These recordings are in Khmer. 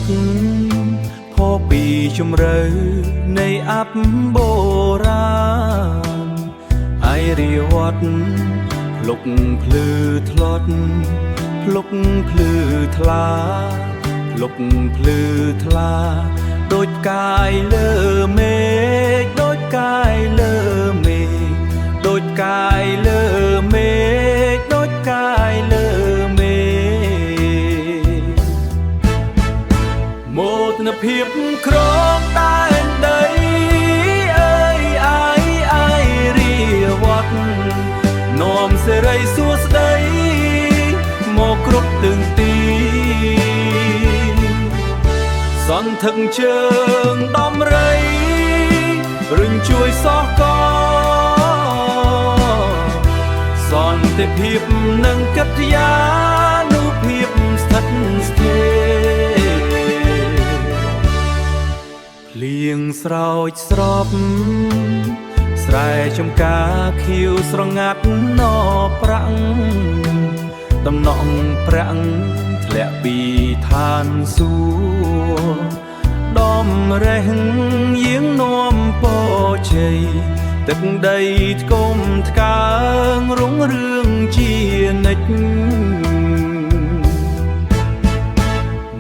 ត់ផុសពីជម្រៅនៃអបបុរាណឯរាវត្តភ្លុកភ្លឺថ្លត់ភ្លុកភ្លឺថ្លាភ្លុកភ្លឺថ្លាដូចកាយលើមេឃដូចកាយលើមេឃដូចកាយលើមេឃដូចកាយលើមេឃមោទនភាពក្រងតែនដីអើយអាយអាយរាវត្តនាំសេរីសួស្ដីមកគ្រប់ទិសទីសន្ធឹកជើងដំរីរញជួយសោះកសន្តិភាពនិងកិត្តិយានុភាពស្ថិតស្ថេរភ្លៀងស្រោចស្រពស្រែចំការខៀវស្រងាត់ណប្រាំងតំណក់ប្រាំងធ្លាក់ពីឋានសួគ៌ដំរេះយាងនាំពរជ័យទឹកដីថ្កុំថ្កើងរុងរឿងជានិច្ច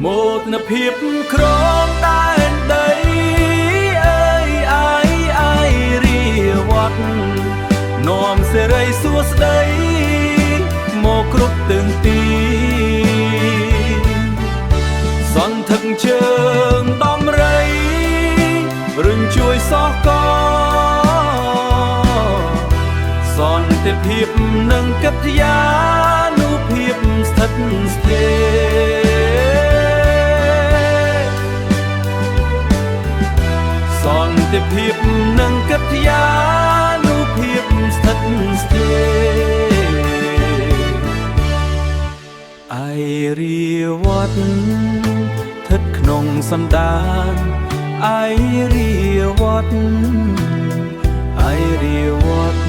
មោទនភាពក្រងតែនដីអើយអាយអាយរាវត្តនាំសេរីសួស្ដីមកគ្រប់ទិសទីសន្ធឹកជើងដំរីរញជួយសោះកសន្តិភាពនិងកិត្តិយានុភាពស្ថិតស្ថេរសន្តិភាពនិងកិត្តិយានុភាពស្ថិតស្ថេរឯរាវត្តស្ថិតក្នុងសន្តានឯរាវត្តឯរាវត្ត